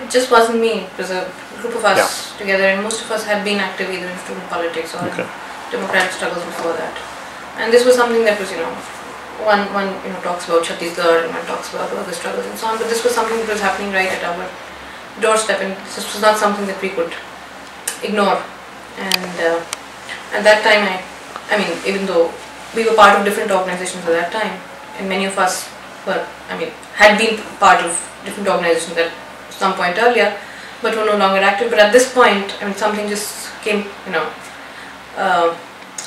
it just wasn't me. It was a group of us together, and most of us had been active either in student politics or in democratic struggles before that. And this was something that was, one talks about Chhattisgarh and one talks about other struggles and so on, but this was something that was happening right at our doorstep, and this was not something that we could ignore. And at that time, I mean, even though we were part of different organizations at that time, and many of us had been part of different organizations at some point earlier, but were no longer active. But at this point, something just came,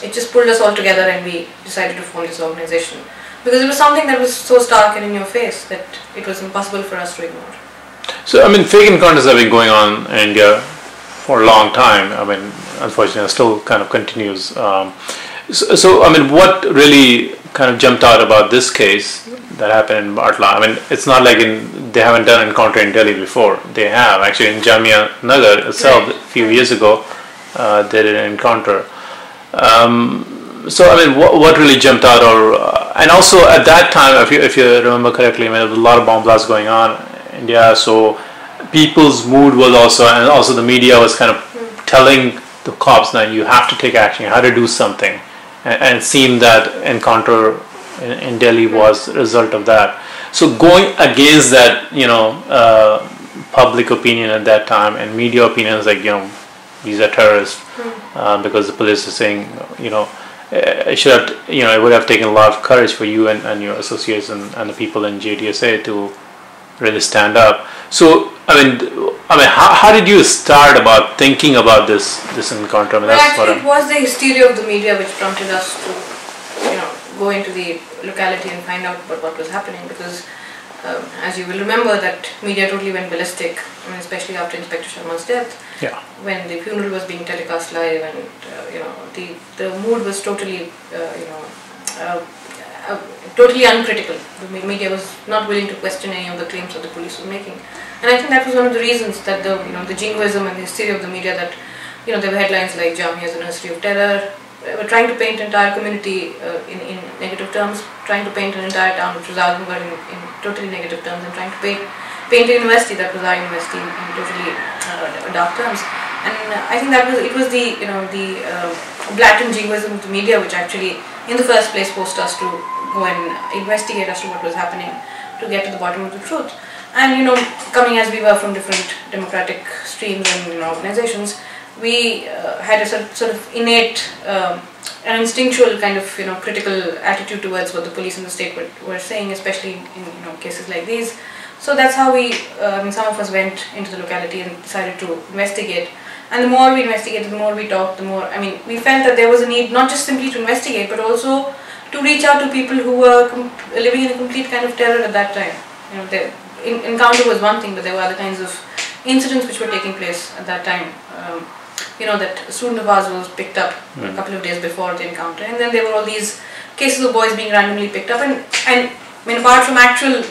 it just pulled us all together, and we decided to form this organization because it was something that was so stark and in your face that it was impossible for us to ignore. So, fake encounters have been going on in India for a long time. Unfortunately, it still kind of continues. So, what really kind of jumped out about this case that happened in Bartla? It's not like they haven't done an encounter in Delhi before. They have. Actually, in Jamia Nagar itself, a few years ago, they did an encounter. What really jumped out? And also at that time, if you remember correctly, there was a lot of bomb blasts going on in India, so people's mood was also the media was kind of telling the cops, now you have to take action, you have to do something. And it seemed that encounter in Delhi was a result of that. So going against that, public opinion at that time and media opinions like, these are terrorists, because the police is saying, it should have, it would have taken a lot of courage for you and your associates and the people in JDSA to really stand up. So, how did you start about thinking about this encounter? It was the hysteria of the media which prompted us to, go into the locality and find out about what was happening, because as you will remember, that media totally went ballistic, especially after Inspector Sharma's death, when the funeral was being telecast live, and the mood was totally totally uncritical. The media was not willing to question any of the claims that the police were making, and I think that was one of the reasons that the jingoism and the hysteria of the media, that there were headlines like Jamia is a nursery of terror. Were trying to paint entire community in negative terms, trying to paint an entire town, which was Azamgarh, in totally negative terms, and trying to paint a university that was our university in totally dark terms. And I think that it was the blatant jingoism of the media which actually, in the first place, forced us to go and investigate as to what was happening, to get to the bottom of the truth. And coming as we were from different democratic streams and organizations, we had a sort of innate an instinctual kind of critical attitude towards what the police and the state were saying, especially in cases like these. So that's how we, some of us went into the locality and decided to investigate. And the more we investigated, the more we talked, the more, we felt that there was a need not just simply to investigate, but also to reach out to people who were living in a complete kind of terror at that time. Encounter was one thing, but there were other kinds of incidents which were taking place at that time. That a student of ours was picked up a couple of days before the encounter, and then there were all these cases of boys being randomly picked up, and apart from actual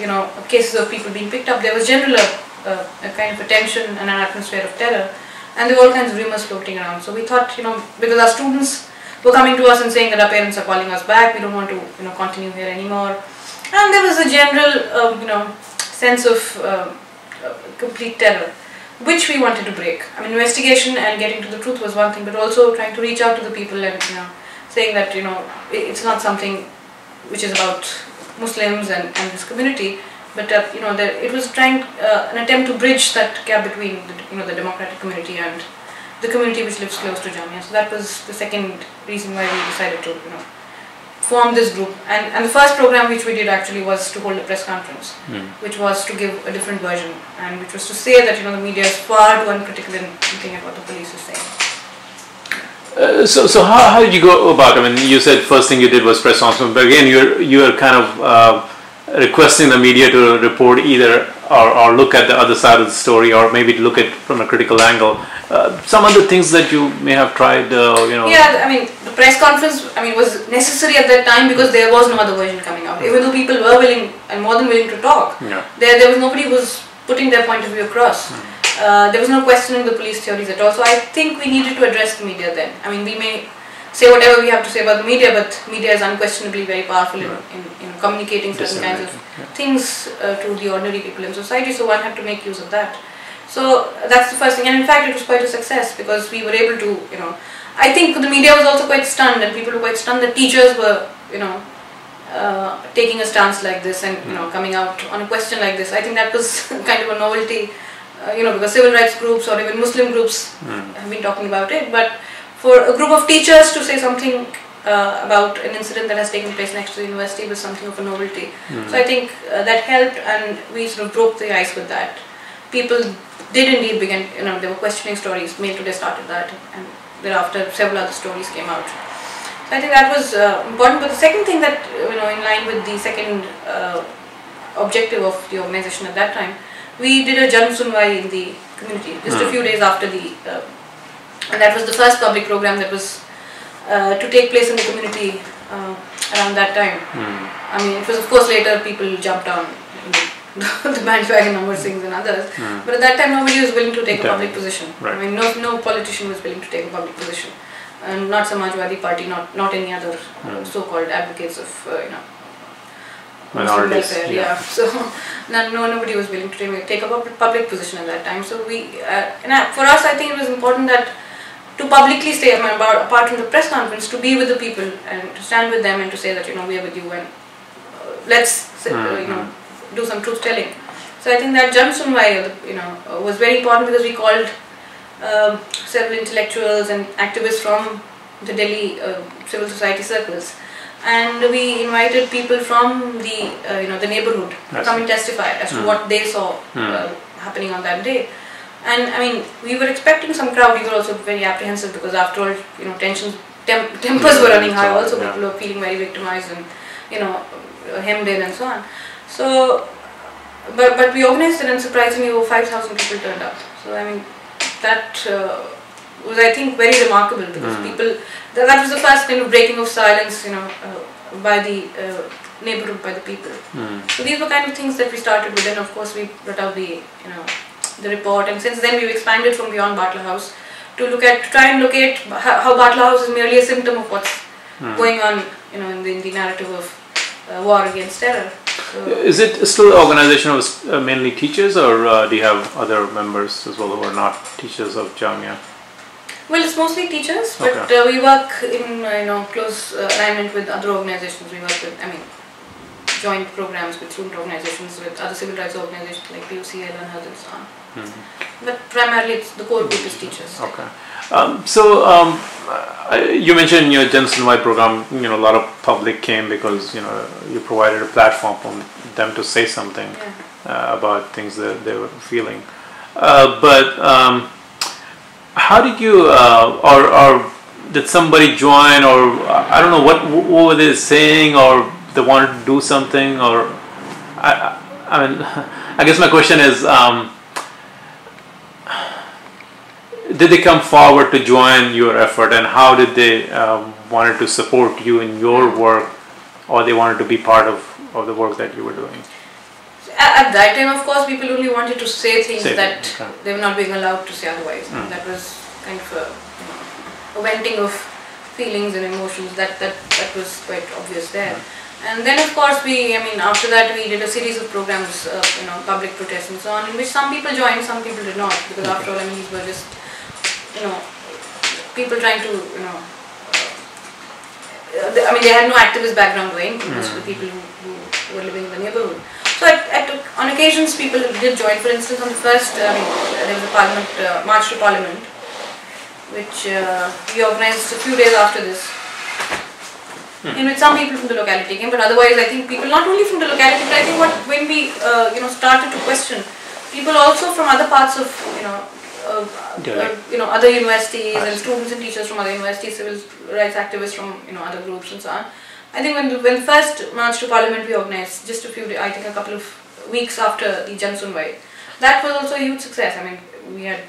cases of people being picked up, there was general a kind of a tension and an atmosphere of terror, and there were all kinds of rumors floating around. So we thought, because our students were coming to us and saying that our parents are calling us back, we don't want to continue here anymore, and there was a general sense of complete terror, which we wanted to break. Investigation and getting to the truth was one thing, but also trying to reach out to the people and saying that it's not something which is about Muslims and this community, but it was trying an attempt to bridge that gap between the democratic community and the community which lives close to Jamia. So that was the second reason why we decided to form this group. And the first program which we did actually was to hold a press conference, which was to give a different version, and which was to say that the media is far too uncritical in looking at what the police is saying. So how did you go about? You said first thing you did was press conference, but again you are kind of requesting the media to report either or look at the other side of the story, or maybe to look at from a critical angle. Some other things that you may have tried, Yeah, the press conference, was necessary at that time because there was no other version coming out. Even though people were willing and more than willing to talk, there was nobody who was putting their point of view across. There was no questioning the police theories at all. So I think we needed to address the media then. We may say whatever we have to say about the media, but media is unquestionably very powerful in communicating certain kinds of things to the ordinary people in society, so one had to make use of that. So that's the first thing, and in fact it was quite a success because we were able to, I think the media was also quite stunned, and people were quite stunned that teachers were, taking a stance like this and coming out on a question like this. I think that was kind of a novelty, because civil rights groups or even Muslim groups have been talking about it, but for a group of teachers to say something about an incident that has taken place next to the university was something of a novelty. So I think that helped, and we sort of broke the ice with that. People did indeed begin, they were questioning stories. Mail Today started that, and thereafter several other stories came out. So I think that was important. But the second thing that, in line with the second objective of the organization at that time, we did a Jan Sunwai in the community just a few days after the, and that was the first public program that was to take place in the community around that time. I mean, it was of course later people jumped on the bandwagon, Amar Singhs and others, but at that time nobody was willing to take a public position. Right. I mean, no politician was willing to take a public position, and not Samajwadi Party, not any other so-called advocates of minorities. So nobody was willing to take a public position at that time. So we, for us, I think it was important that to publicly stay apart from the press conference, to be with the people and to stand with them and to say that we are with you, and let's do some truth telling. So I think that Jan Sunwai was very important because we called several intellectuals and activists from the Delhi civil society circles, and we invited people from the the neighborhood to come and testify as to what they saw happening on that day. And I mean, we were expecting some crowd. We were also very apprehensive because after all, tempers were running high. Also, people were feeling very victimized and hemmed in and so on. So, but we organized it, and surprisingly over 5,000 people turned up. So I mean, that was, I think, very remarkable because people, that was the first kind of breaking of silence, by the neighborhood, by the people. So these were kind of things that we started with, and of course we brought out the the report, and since then we've expanded from beyond Batla House to try and locate how Batla House is merely a symptom of what's going on, in the narrative of war against terror. So is it still an organization of mainly teachers, or do you have other members as well who are not teachers of Jamia? Well, it's mostly teachers, but we work in close alignment with other organizations. We work with, joint programs with student organizations, with other civil rights organizations like PUCL and others and so on. But primarily, the core group is teachers. Okay. You mentioned in your Jan Sunwai program, a lot of public came because you provided a platform for them to say something about things that they were feeling. But how did you, or did somebody join, or I don't know, what were they saying, or they wanted to do something, or I mean, I guess my question is, did they come forward to join your effort, and how did they wanted to support you in your work, or they wanted to be part of the work that you were doing? At that time, of course, people only wanted to say things that they were not being allowed to say otherwise. That was kind of a venting of feelings and emotions. That was quite obvious there. And then, of course, after that, we did a series of programs, public protests and so on, in which some people joined, some people did not, because after all, these were just, people trying to, they had no activist background going, most of the people who were living in the neighborhood. So on occasions, people did join. For instance, on the first, there was a Parliament, March to Parliament, which we organized a few days after this, in which some people from the locality came, but otherwise I think people not only from the locality, but I think when we started to question, people also from other parts of other universities and students and teachers from other universities, civil rights activists from other groups and so on. I think when first March to Parliament we organized, just a couple of weeks after the Jan Sunwai, that was also a huge success. We had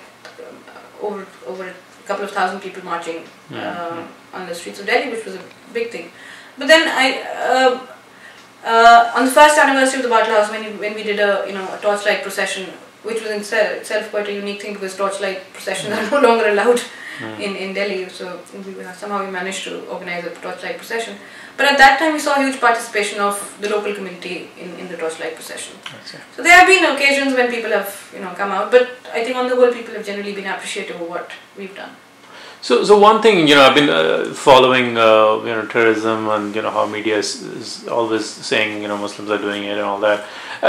over a couple of thousand people marching on the streets of Delhi, which was a big thing. But then on the first anniversary of the Batla House, when we did a torchlight procession, which was in itself quite a unique thing, because torchlight processions are no longer allowed in Delhi. So somehow we managed to organize a torchlight procession. But at that time we saw huge participation of the local community in the torchlight procession. So there have been occasions when people have come out, but I think on the whole people have generally been appreciative of what we've done. So one thing, I've been following, terrorism and, how media is always saying, Muslims are doing it and all that.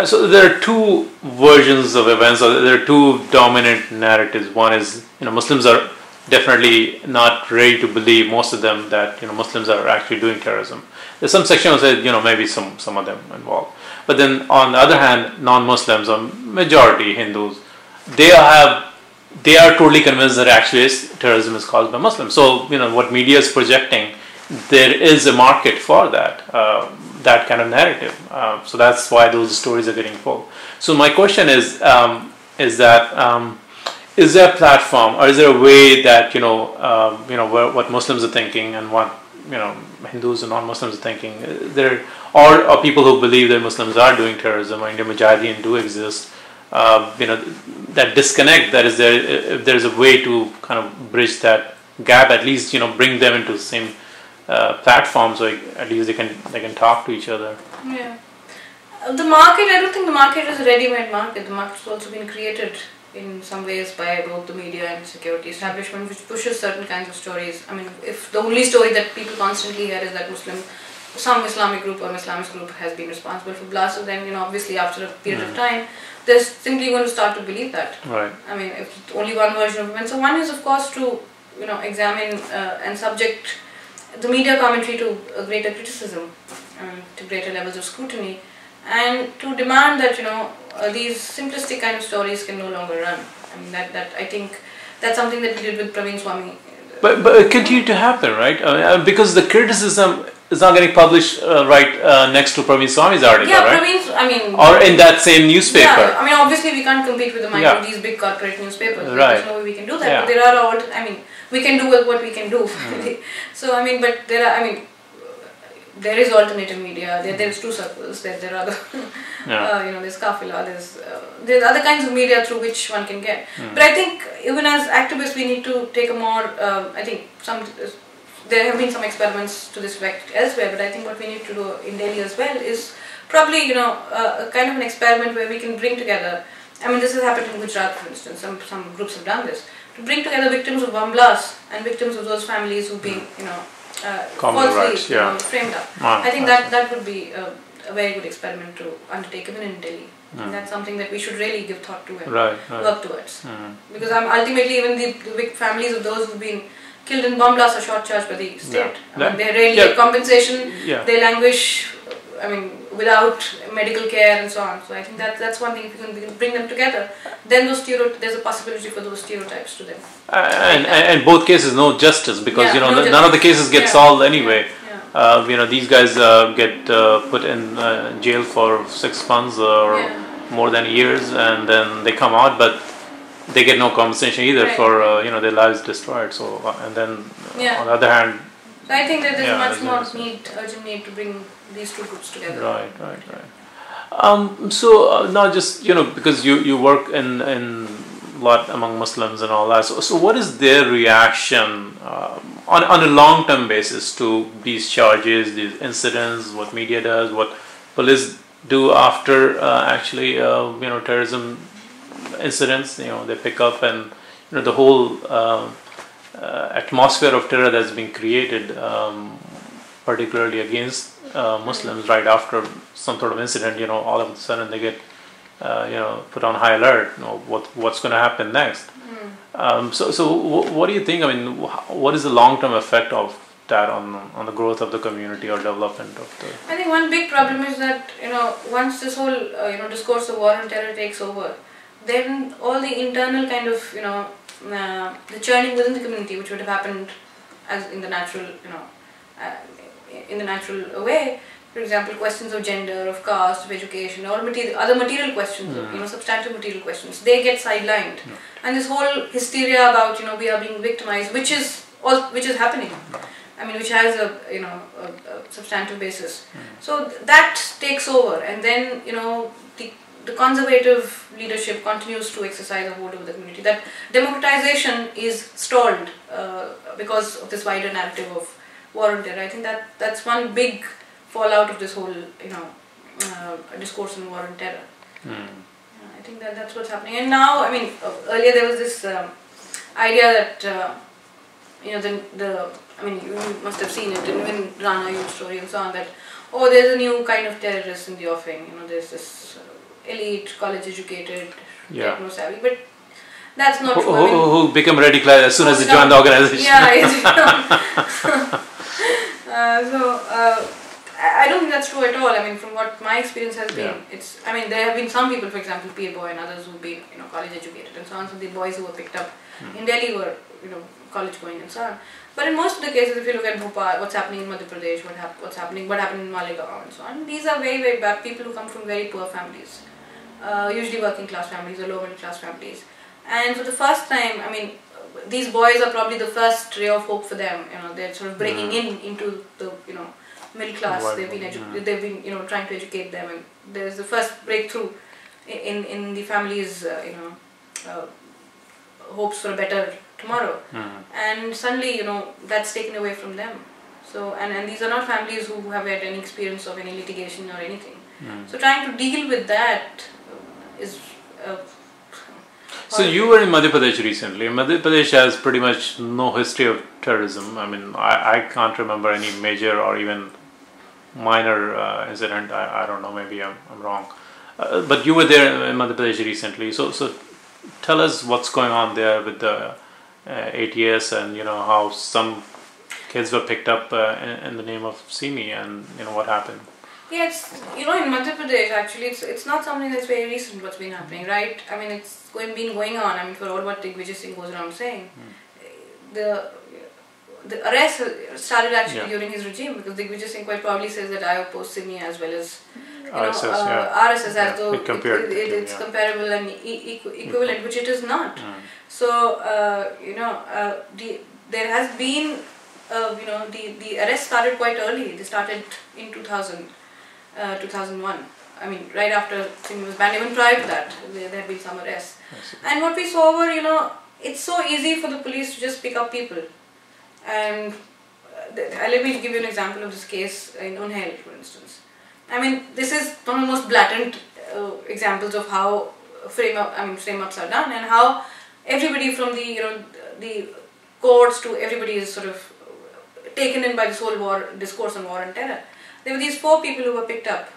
So there are two versions of events, or there are two dominant narratives. One is, Muslims are definitely not ready to believe, most of them, that, Muslims are actually doing terrorism. There's some section that says, maybe some of them involved. But then on the other hand, non-Muslims, or majority Hindus, they are totally convinced that actually terrorism is caused by Muslims. So, what media is projecting, there is a market for that kind of narrative. So that's why those stories are getting full. So my question is there a platform, or is there a way that, what Muslims are thinking and what, Hindus and non-Muslims are thinking, or people who believe that Muslims are doing terrorism, or Indian Mujahideen do exist, that disconnect that is there, if there's a way to kind of bridge that gap, at least bring them into the same platform, so at least they can talk to each other. Yeah, the market. I don't think the market is a ready-made market. The market's also been created in some ways by both the media and security establishment, which pushes certain kinds of stories. I mean, if the only story that people constantly hear is that some Islamic group or Islamist group has been responsible for blasts, then obviously after a period of time, they're simply going to start to believe that. Right. I mean, if only one version of events. So one is, of course, to examine and subject the media commentary to a greater criticism, to greater levels of scrutiny, and to demand that these simplistic kind of stories can no longer run. I mean, that I think that's something that we did with Praveen Swami. But it continued to happen, right? Because the criticism is not getting published next to Praveen Swami's article, right? Or in that same newspaper. Yeah, I mean, obviously we can't compete with these big corporate newspapers. Right. There's no way we can do that. Yeah. But there are we can do what we can do. So but there is alternative media. There's two circles. There are there's Kafila. There's other kinds of media through which one can get. But I think even as activists, we need to take a more. I think there have been some experiments to this effect elsewhere. But I think what we need to do in Delhi as well is probably a kind of an experiment where we can bring together. I mean, this has happened in Gujarat, for instance. Some groups have done this, to bring together victims of bomb blasts and victims of those families who've been falsely framed up. I think that would be a very good experiment to undertake even in Delhi. And that's something that we should really give thought to and work towards. Because ultimately even the families of those who've been killed in bomb blasts are short-charged by the state. They rarely get compensation, they languish without medical care and so on. So I think that's one thing. If we can bring them together, then there's a possibility for those stereotypes to them. And both cases, no justice, because none of the cases get solved anyway. These guys get put in jail for 6 months or more than years, and then they come out, but they get no compensation either for their lives destroyed. So and then on the other hand, so I think that there's much more urgent need to bring these two groups together. Right. So now just because you work in a lot among Muslims and all that. So what is their reaction on a long-term basis to these charges, these incidents, what media does, what police do after terrorism incidents? They pick up, and the whole atmosphere of terror that's been created, particularly against Muslims right after some sort of incident, all of a sudden they get put on high alert. What's going to happen next? So what do you think? I mean, what is the long-term effect of that on the growth of the community or development of the? I think one big problem is that once this whole discourse of war on terror takes over, then all the internal kind of the churning within the community, which would have happened as in the natural way. For example, questions of gender, of caste, of education, or other material questions, substantive material questions, they get sidelined, and this whole hysteria about we are being victimized, which is happening. I mean, which has a substantive basis. So that takes over, and then the conservative leadership continues to exercise a hold over the community. That democratization is stalled because of this wider narrative of war on terror. I think that's one big fallout of this whole, discourse on war on terror. I think that's what's happening. And now, I mean, earlier there was this idea that you must have seen it in Rana Youth Story and so on, that there's a new kind of terrorist in the offing. There's this elite, college-educated, techno-savvy, but that's not true. Who become radicalized as soon as they join the organization. I don't think that's true at all. I mean, from what my experience has been, there have been some people, for example, Peer Boy and others who've been, college-educated and so on. So the boys who were picked up in Delhi were, college-going and so on. But in most of the cases, if you look at Bhopal, what's happening in Madhya Pradesh, what happened in Malegaon and so on, these are very, very bad people who come from very poor families, usually working class families or lower middle class families. And for the first time, I mean, these boys are probably the first ray of hope for them. They're sort of breaking into the, middle class. They've been trying to educate them, and there's the first breakthrough in the family's, hopes for a better tomorrow. And suddenly, that's taken away from them. So, and these are not families who have had any experience of any litigation or anything. So trying to deal with that is... So you were in Madhya Pradesh recently. Madhya Pradesh has pretty much no history of terrorism. I mean, I can't remember any major or even minor incident. I don't know, maybe I'm wrong. But you were there in Madhya Pradesh recently. So tell us what's going on there with the ATS, and how some kids were picked up in the name of Simi, and what happened. Yeah, it's, in Madhya Pradesh actually it's not something that's very recent what's been happening, right? I mean, it's been going on. I mean, for all what Digvijay Singh goes around saying, the arrest started actually during his regime, because Digvijay Singh quite probably says that I oppose Simi as well as RSS, as though it's comparable and equivalent, which it is not. So there has been the arrest started quite early. They started in 2001. I mean, right after Simi was banned. Even prior to that, there had been some arrests. And what we saw were, it's so easy for the police to just pick up people. And let me give you an example of this case in Unhail, for instance. I mean, this is one of the most blatant examples of how frame-ups are done, and how everybody from the courts to everybody is sort of taken in by this whole discourse on war and terror. There were these 4 people who were picked up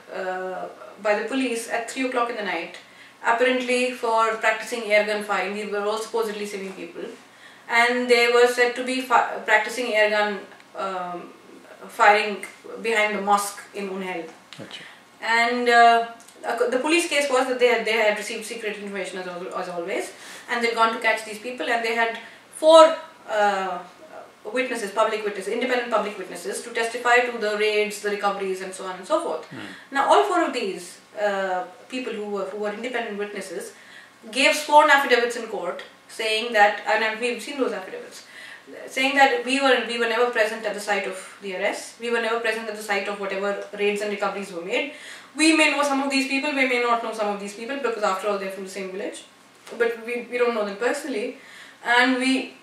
by the police at 3 o'clock in the night, apparently for practicing airgun firing. These were all supposedly civil people, and they were said to be practicing airgun firing behind the mosque in Unhail. And the police case was that they had received secret information as always, and they'd gone to catch these people, and they had 4 witnesses, independent public witnesses, to testify to the raids, the recoveries, and so on and so forth. Now, all 4 of these people who were independent witnesses gave sworn affidavits in court, saying that, and we've seen those affidavits, saying that we were never present at the site of the arrest. We were never present at the site of whatever raids and recoveries were made. We may know some of these people, we may not know some of these people, because after all they're from the same village, but we don't know them personally, and we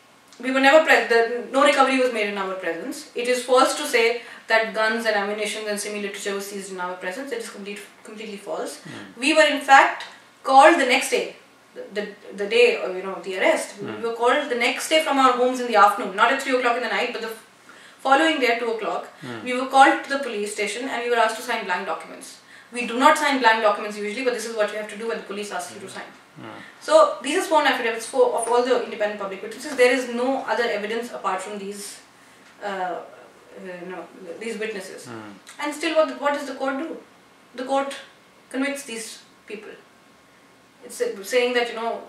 were never present. No recovery was made in our presence. It is false to say that guns and ammunition and semi-literature was seized in our presence. It is completely false. We were in fact called the next day, the day of the arrest. We were called the next day from our homes in the afternoon, not at 3 o'clock in the night, but the following day at 2 o'clock. We were called to the police station, and we were asked to sign blank documents. We do not sign blank documents usually, but this is what you have to do when the police asks you to sign. So these are sworn affidavits of all the independent public witnesses. There is no other evidence apart from these these witnesses. And still, what does the court do? The court convicts these people. It's saying that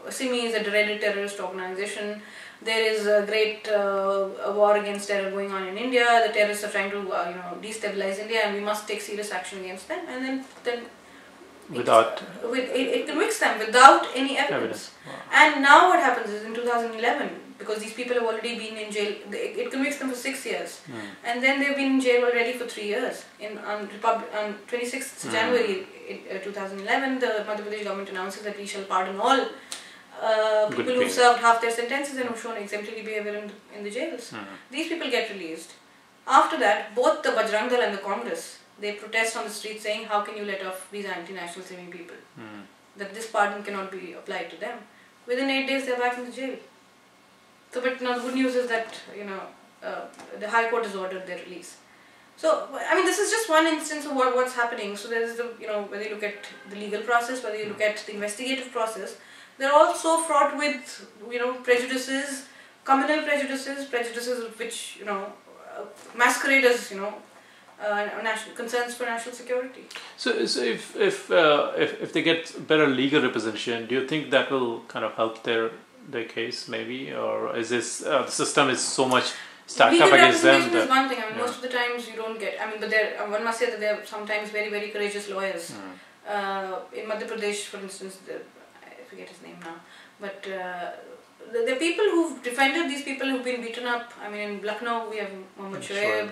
Simi is a dreaded terrorist organization. There is a great war against terror going on in India. The terrorists are trying to destabilize India, and we must take serious action against them. And then it convicts them without any evidence. Wow. And now what happens is, in 2011, because these people have already been in jail. It convicts them for 6 years, and then they've been in jail already for 3 years. On 26th January 2011, the Madhya Pradesh government announces that we shall pardon all people who've served half their sentences and who've shown exemplary behavior in the jails. These people get released. After that, both the Bajrang Dal and the Congress, they protest on the street saying, how can you let off these anti-national seeming people? That this pardon cannot be applied to them. Within 8 days, they're back in the jail. So, but now the good news is that, the High Court has ordered their release. So, I mean, this is just one instance of what's happening. So there is the, whether you look at the legal process, whether you look at the investigative process, they're all so fraught with, prejudices, communal prejudices, which, masquerade as, national concerns for national security. So if they get better legal representation, do you think that will kind of help their case maybe, or is this the system is so much stacked up against them? Legal representation is one thing. I mean, most of the times you don't get. I mean, but one must say that there are sometimes very, very courageous lawyers. In Madhya Pradesh, for instance, I forget his name now, but the people who've defended these people who've been beaten up. I mean, in Lucknow we have Mohammad Shoaib.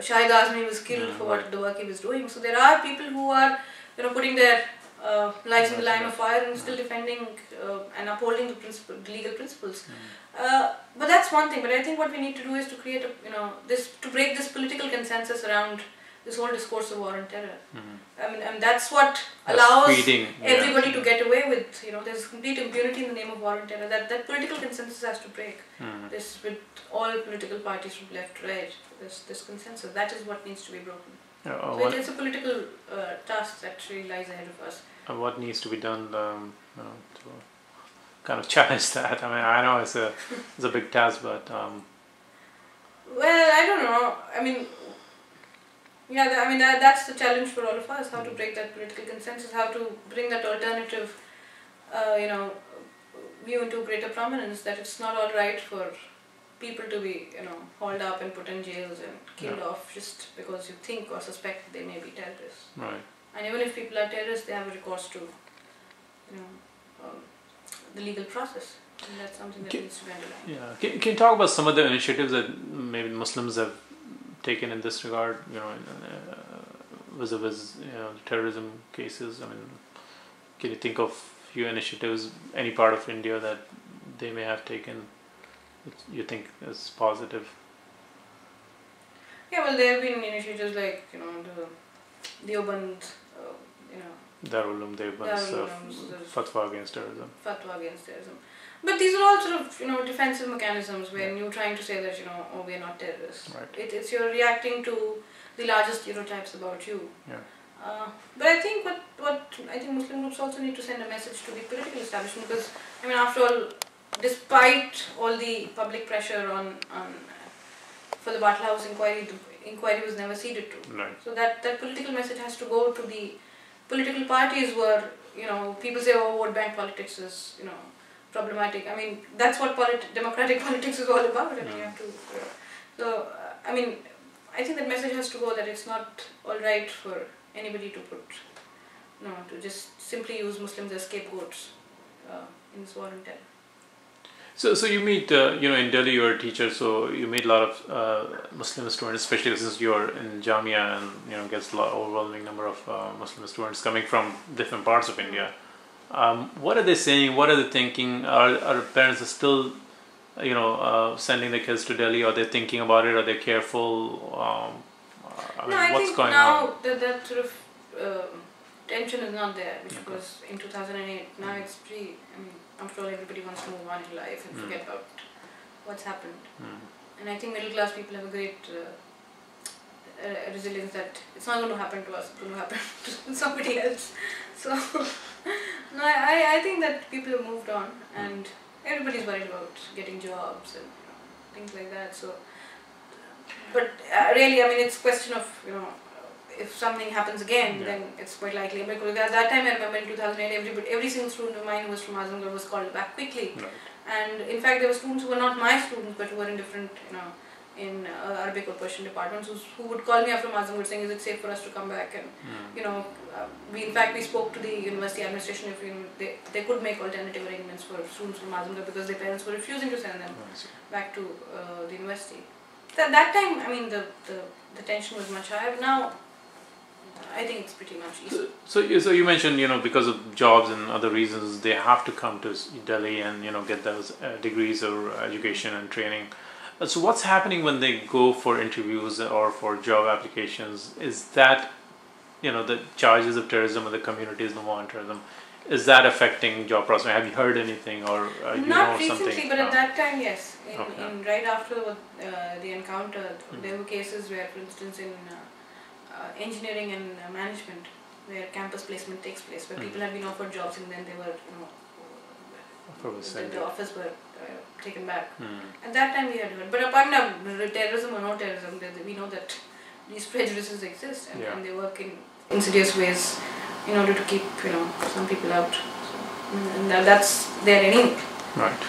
Shahid Azmi was killed for the work he was doing. So there are people who are, putting their lives in the line of fire and still defending and upholding the legal principles. But that's one thing. But I think what we need to do is to create, to break this political consensus around this whole discourse of war and terror. I mean, and that's what allows everybody to get away with, there's complete impunity in the name of war and terror. That political consensus has to break. This with all political parties from left to right. This consensus, that is what needs to be broken. So it's a political task that really lies ahead of us. And what needs to be done to kind of challenge that? I mean, I know it's a big task, but well, I don't know. I mean, that's the challenge for all of us. How to break that political consensus? How to bring that alternative, view into greater prominence. That it's not all right for people to be, hauled up and put in jails and killed off just because you think or suspect they may be terrorists. Right. And even if people are terrorists, they have a recourse to, the legal process. And that's something that needs to be underlined. Yeah. Can you talk about some of the initiatives that maybe Muslims have taken in this regard? Vis-a-vis terrorism cases. I mean, can you think of few initiatives, any part of India that they may have taken? You think is positive? Yeah, well, there have been initiatives like the Deoband, Darul Uloom Deoband's fatwa against terrorism. But these are all sort of defensive mechanisms when you're trying to say that we're not terrorists. Right. It's you're reacting to the largest stereotypes about you. Yeah. But I think what I think Muslim groups also need to send a message to the political establishment, because I mean, after all, despite all the public pressure on for the Battle House inquiry, the inquiry was never ceded to. Right. So that political message has to go to the political parties where people say, oh, vote bank politics is problematic. I mean, that's what democratic politics is all about. I mean, you have to. So I mean, I think that message has to go that it's not all right for anybody to put to just simply use Muslims as scapegoats in this war on terror. So you meet, in Delhi you're a teacher, so you meet a lot of Muslim students, especially since you're in Jamia and gets a lot overwhelming number of Muslim students coming from different parts of India. What are they saying? What are they thinking? Are parents still, sending the kids to Delhi? Are they thinking about it? Are they careful? I what's think going now on? that sort of tension is not there, which was in 2008. Now it's pretty. I mean, after all, everybody wants to move on in life and forget about what's happened. And I think middle class people have a great resilience that it's not going to happen to us, it's going to happen to somebody else. So, no, I think that people have moved on and everybody's worried about getting jobs and things like that. So, but really, I mean, it's a question of, if something happens again, then it's quite likely. Because at that time, I remember in 2008, every single student of mine who was from Azamgarh was called back quickly. Right. And in fact, there were students who were not my students, but who were in different, in Arabic or Persian departments who would call me after Mazamgarh saying, is it safe for us to come back? And we spoke to the university administration if they could make alternative arrangements for students from Mazamgarh because their parents were refusing to send them back to the university. So at that time, I mean, the tension was much higher. Now, I think it's pretty much easy. So you mentioned, because of jobs and other reasons, they have to come to Delhi and, get those degrees or education and training. So what's happening when they go for interviews or for job applications? Is that, the charges of terrorism or the communities no more on terrorism, is that affecting job prospects? Have you heard anything or Not recently, something? but at that time, yes. Okay. In right after the encounter, there were cases where, for instance, in engineering and management, where campus placement takes place, where people have been offered jobs and then they were, the offers were taken back. At that time, we had heard. But apart from terrorism or no terrorism, we know that these prejudices exist and they work in insidious ways in order to keep, some people out. So, and that's there anyway. Right.